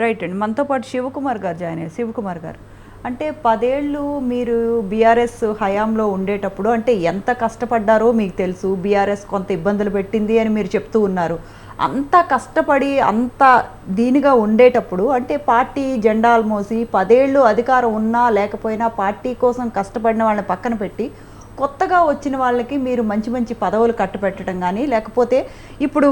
Right అండి. మనతో పాటు శివకుమార్ గారు జాయిన్ అయ్యారు. శివకుమార్ గారు, అంటే 10 ఏళ్ళు మీరు బీఆర్ఎస్ హయాంలో ఉండేటప్పుడు అంటే ఎంత కష్టపడ్డారో మీకు తెలుసు. బీఆర్ఎస్ కొంత ఇబ్బందులు పెట్టింది అని మీరు చెప్తూ ఉన్నారు. అంత కష్టపడి అంత దీనిగా ఉండేటప్పుడు అంటే పార్టీ జెండాలు మోసి 10 ఏళ్ళు అధికారం ఉన్నా లేకపోయినా పార్టీ కోసం కష్టపడిన వాళ్ళని పక్కన పెట్టి కొత్తగా వచ్చిన వాళ్ళకి మీరు మంచి మంచి పదవులు కట్టపెట్టడం కానీ, లేకపోతే ఇప్పుడు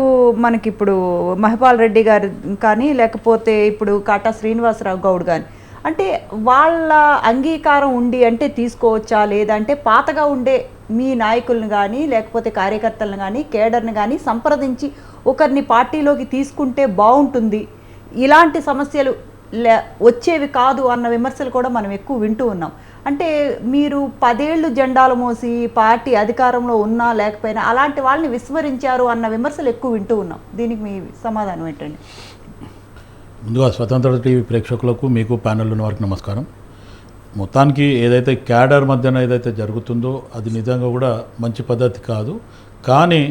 మహిపాల్ రెడ్డి గారు కానీ, లేకపోతే ఇప్పుడు కాటా శ్రీనివాసరావు గౌడ్ కానీ, అంటే వాళ్ళ అంగీకారం ఉండి అంటే తీసుకోవచ్చా, లేదంటే పాతగా ఉండే మీ నాయకులను కానీ లేకపోతే కార్యకర్తలను కానీ కేడర్ని కానీ సంప్రదించి ఒకరిని పార్టీలోకి తీసుకుంటే బాగుంటుంది, ఇలాంటి సమస్యలు వచ్చేవి కాదు అన్న విమర్శలు కూడా మనం ఎక్కువ వింటూ ఉన్నాం. అంటే మీరు 10 ఏళ్ళు జెండాలు మోసి పార్టీ అధికారంలో ఉన్నా లేకపోయినా అలాంటి వాళ్ళని విస్మరించారు అన్న విమర్శలు ఎక్కువ వింటూ ఉన్నాం. దీనికి మీ సమాధానం ఏంటండి? ముందుగా స్వతంత్ర టీవీ ప్రేక్షకులకు, మీకు ప్యానెల్ ఉన్న వారికి నమస్కారం. మొత్తానికి ఏదైతే క్యాడర్ మధ్యన ఏదైతే జరుగుతుందో అది నిజంగా కూడా మంచి పద్ధతి కాదు. కానీ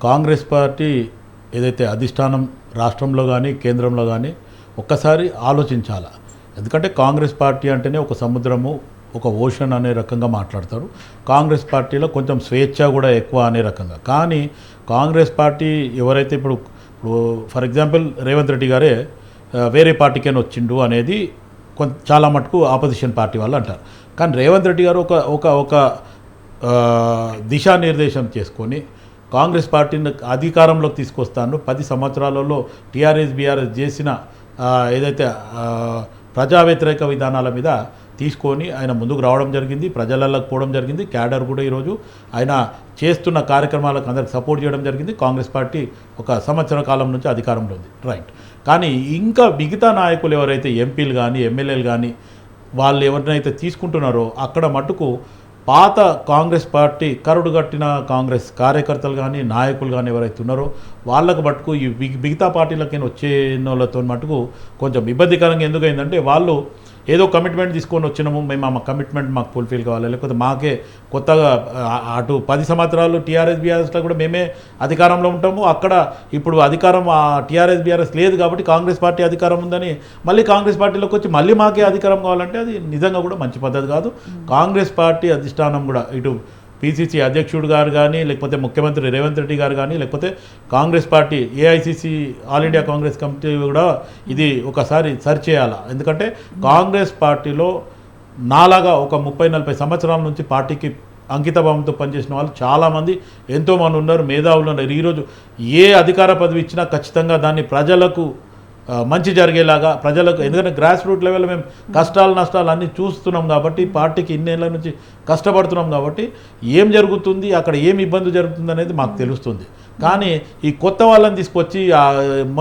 కాంగ్రెస్ పార్టీ ఏదైతే అధిష్టానం రాష్ట్రంలో కానీ కేంద్రంలో కానీ ఒక్కసారి ఆలోచించాలి. ఎందుకంటే కాంగ్రెస్ పార్టీ అంటేనే ఒక సముద్రము, ఒక ఓషన్ అనే రకంగా మాట్లాడతారు. కాంగ్రెస్ పార్టీలో కొంచెం స్వేచ్ఛ కూడా ఎక్కువ అనే రకంగా. కానీ కాంగ్రెస్ పార్టీ ఎవరైతే ఇప్పుడు ఫర్ ఎగ్జాంపుల్ రేవంత్ రెడ్డి గారే వేరే పార్టీకైనా వచ్చిండు అనేది చాలా మటుకు ఆపోజిషన్ పార్టీ వాళ్ళు అంటారు. కానీ రేవంత్ రెడ్డి గారు ఒక దిశానిర్దేశం చేసుకొని కాంగ్రెస్ పార్టీని అధికారంలోకి తీసుకొస్తాను, 10 సంవత్సరాలలో టీఆర్ఎస్ బీఆర్ఎస్ చేసిన ఏదైతే ప్రజా వ్యతిరేక విధానాల మీద తీసుకొని ఆయన ముందుకు రావడం జరిగింది, ప్రజలలోకి పోవడం జరిగింది. క్యాడర్ కూడా ఈరోజు ఆయన చేస్తున్న కార్యక్రమాలకు అందరికి సపోర్ట్ చేయడం జరిగింది. కాంగ్రెస్ పార్టీ ఒక సంవత్సర కాలం నుంచి అధికారంలో ఉంది, రైట్. కానీ ఇంకా మిగతా నాయకులు ఎవరైతే ఎంపీలు కానీ ఎమ్మెల్యేలు కానీ వాళ్ళు ఎవరినైతే తీసుకుంటున్నారో అక్కడ మటుకు పాత కాంగ్రెస్ పార్టీ కరుడుగట్టిన కాంగ్రెస్ కార్యకర్తలు కానీ నాయకులు కానీ ఎవరైతే ఉన్నారో వాళ్ళకు మటుకు ఈ మిగతా పార్టీలకైనా వచ్చే వాళ్ళతో మటుకు కొంచెం ఇబ్బందికరంగా ఎందుకైందంటే వాళ్ళు ఏదో కమిట్మెంట్ తీసుకొని వచ్చినాము, మేము ఆ కమిట్మెంట్ మాకు ఫుల్ఫిల్ కావాలి, లేకపోతే మాకే కొత్తగా అటు 10 సంవత్సరాలు టీఆర్ఎస్ బీఆర్ఎస్లో కూడా మేమే అధికారంలో ఉంటాము, అక్కడ ఇప్పుడు అధికారం టీఆర్ఎస్ బీఆర్ఎస్ లేదు కాబట్టి కాంగ్రెస్ పార్టీ అధికారం ఉందని మళ్ళీ కాంగ్రెస్ పార్టీలోకి వచ్చి మళ్ళీ మాకే అధికారం కావాలంటే అది నిజంగా కూడా మంచి పద్ధతి కాదు. కాంగ్రెస్ పార్టీ అధిష్టానం కూడా ఇటు పిసిసి అధ్యక్షుడు గారు కానీ, లేకపోతే ముఖ్యమంత్రి రేవంత్ రెడ్డి గారు కానీ, లేకపోతే Congress party AICC all India Congress committee కూడా ఇది ఒకసారి సర్చ్ చేయాలి. ఎందుకంటే కాంగ్రెస్ పార్టీలో నాలాగా ఒక 30-40 సంవత్సరాల నుంచి పార్టీకి అంకితభావంతో పనిచేసిన వాళ్ళు చాలామంది ఎంతోమంది ఉన్నారు, మేధావులు ఉన్నారు. ఈరోజు ఏ అధికార పదవి ఇచ్చినా ఖచ్చితంగా దాన్ని ప్రజలకు మంచి జరిగేలాగా ప్రజలకు, ఎందుకంటే గ్రాస్ రూట్ లెవెల్లో మేము కష్టాలు నష్టాలు అన్నీ చూస్తున్నాం కాబట్టి పార్టీకి ఇన్నేళ్ళ నుంచి కష్టపడుతున్నాం కాబట్టి ఏం జరుగుతుంది అక్కడ ఏం ఇబ్బంది జరుగుతుంది అనేది మాకు తెలుస్తుంది. కానీ ఈ కొత్త వాళ్ళని తీసుకొచ్చి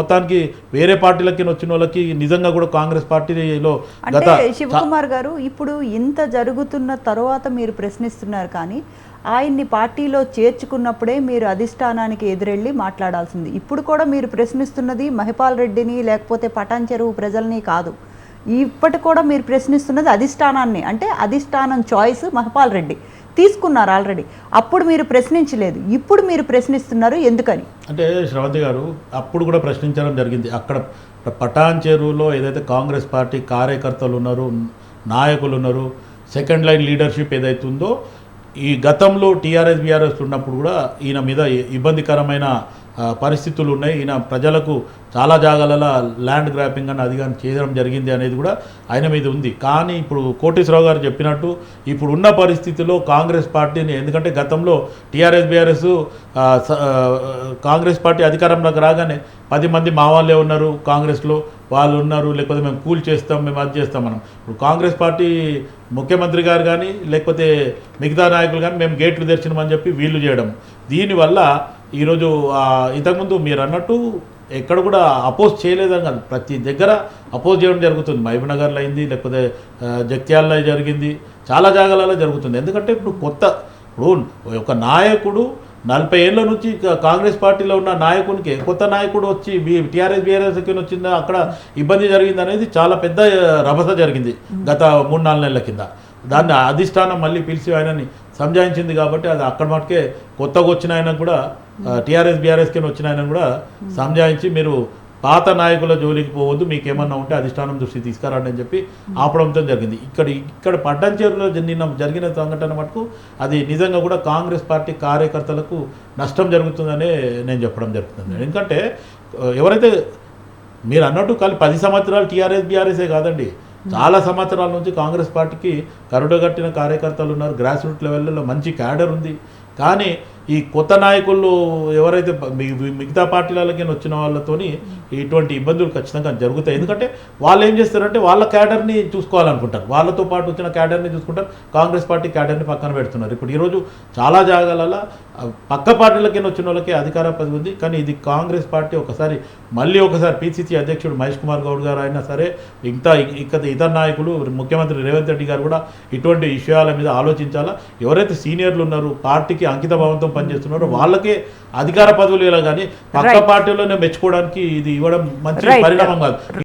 మొత్తానికి వేరే పార్టీలకి వచ్చిన వాళ్ళకి నిజంగా కూడా కాంగ్రెస్ పార్టీలో గత శివకుమార్ గారు ఇప్పుడు ఇంత జరుగుతున్న తర్వాత మీరు ప్రశ్నిస్తున్నారు, కానీ ఆయన్ని పార్టీలో చేర్చుకున్నప్పుడే మీరు అధిష్టానానికి ఎదురెళ్ళి మాట్లాడాల్సింది. ఇప్పుడు కూడా మీరు ప్రశ్నిస్తున్నది మహిపాల్ రెడ్డిని లేకపోతే పటాన్ చెరువు ప్రజల్ని కాదు, ఇప్పటి కూడా మీరు ప్రశ్నిస్తున్నది అధిష్టానాన్ని. అంటే అధిష్టానం చాయిస్ మహిపాల్ రెడ్డి తీసుకున్నారు ఆల్రెడీ, అప్పుడు మీరు ప్రశ్నించలేదు, ఇప్పుడు మీరు ప్రశ్నిస్తున్నారు ఎందుకని? అంటే శ్రవంతి గారు అప్పుడు కూడా ప్రశ్నించడం జరిగింది. అక్కడ పటాన్ చెరువులో ఏదైతే కాంగ్రెస్ పార్టీ కార్యకర్తలు ఉన్నారు, నాయకులు ఉన్నారు, సెకండ్ లైన్ లీడర్షిప్ ఏదైతే ఉందో ఈ గతంలో టీఆర్ఎస్ బీఆర్ఎస్ ఉన్నప్పుడు కూడా ఈయన మీద ఇబ్బందికరమైన పరిస్థితులు ఉన్నాయి. ఈయన ప్రజలకు చాలా జాగాలలో ల్యాండ్ గ్రాపింగ్ అని అది కానీ చేయడం జరిగింది అనేది కూడా ఆయన మీద ఉంది. కానీ ఇప్పుడు కోటేశ్వరరావు గారు చెప్పినట్టు ఇప్పుడు ఉన్న పరిస్థితిలో కాంగ్రెస్ పార్టీని, ఎందుకంటే గతంలో టీఆర్ఎస్ బీఆర్ఎస్ కాంగ్రెస్ పార్టీ అధికారంలోకి రాగానే 10 మంది మా వాళ్ళే ఉన్నారు కాంగ్రెస్లో, వాళ్ళు ఉన్నారు, లేకపోతే మేము కూల్ చేస్తాం, మేము అది చేస్తాం. మనం ఇప్పుడు కాంగ్రెస్ పార్టీ ముఖ్యమంత్రి గారు కానీ లేకపోతే మిగతా నాయకులు కానీ మేము గేట్లు తెరిచినామని చెప్పి వీళ్ళు చేయడం, దీనివల్ల ఈరోజు ఇంతకుముందు మీరు అన్నట్టు ఎక్కడ కూడా అపోజ్ చేయలేదని కాదు, ప్రతి దగ్గర అపోజ్ చేయడం జరుగుతుంది. మహబూబ్నగర్లో అయింది, లేకపోతే జగిత్యాలలో జరిగింది, చాలా జాగాలలో జరుగుతుంది. ఎందుకంటే ఇప్పుడు ఒక నాయకుడు 40 ఏళ్ళ నుంచి కాంగ్రెస్ పార్టీలో ఉన్న నాయకునికి కొత్త నాయకుడు వచ్చి టీఆర్ఎస్ బీఆర్ఎస్కి వచ్చిందా అక్కడ ఇబ్బంది జరిగింది అనేది చాలా పెద్ద రభస జరిగింది గత 3-4 నెలల కింద. దాన్ని అధిష్టానం మళ్ళీ పిలిచి ఆయనని సంజాయించింది కాబట్టి అది అక్కడ మటుకే కొత్తగా వచ్చిన ఆయన కూడా టీఆర్ఎస్ బీఆర్ఎస్కి వచ్చిన ఆయన కూడా సంజాయించి మీరు పాత నాయకుల జోలికి పోవద్దు, మీకు ఏమన్నా ఉంటే అధిష్టానం దృష్టి తీసుకురండి అని చెప్పి ఆపడంతో జరిగింది. ఇక్కడ పడ్డంచేరులో నిన్న జరిగిన సంఘటన మటుకు అది నిజంగా కూడా కాంగ్రెస్ పార్టీ కార్యకర్తలకు నష్టం జరుగుతుందనే నేను చెప్పడం జరుగుతుంది. ఎందుకంటే ఎవరైతే మీరు అన్నట్టు 10 సంవత్సరాలు టీఆర్ఎస్ బీఆర్ఎస్ఏ కాదండి, చాలా సంవత్సరాల నుంచి కాంగ్రెస్ పార్టీకి కరుడుగట్టిన కార్యకర్తలు ఉన్నారు, గ్రాస్ రూట్ లెవెల్లో మంచి క్యాడర్ ఉంది. కానీ ఈ కొత్త నాయకులు ఎవరైతే మిగతా పార్టీలకి వచ్చిన వాళ్ళతోని ఇటువంటి ఇబ్బందులు ఖచ్చితంగా జరుగుతాయి. ఎందుకంటే వాళ్ళు ఏం చేస్తారంటే వాళ్ళ క్యాడర్ని చూసుకోవాలనుకుంటారు, వాళ్ళతో పాటు వచ్చిన క్యాడర్ని చూసుకుంటారు, కాంగ్రెస్ పార్టీ క్యాడర్ని పక్కన పెడుతున్నారు. ఇప్పుడు ఈరోజు చాలా జాగాలలో పక్క పార్టీలకి వచ్చిన వాళ్ళకి అధికార పదవి ఉంది. కానీ ఇది కాంగ్రెస్ పార్టీ మళ్ళీ ఒకసారి పిసిసి అధ్యక్షుడు మహేష్ కుమార్ గౌడ్ గారు అయినా సరే, ఇతర నాయకులు ముఖ్యమంత్రి రేవంత్ రెడ్డి గారు కూడా ఇటువంటి విషయాల మీద ఆలోచించాలా. ఎవరైతే సీనియర్లు ఉన్నారో పార్టీకి అంకిత భావంతో పనిచేస్తున్నారో వాళ్ళకే అధికార పదవులు ఇలా, కానీ పక్క పార్టీలోనే మెచ్చుకోవడానికి ఇది ఇవ్వడం మంచి పరిణామం కాదు.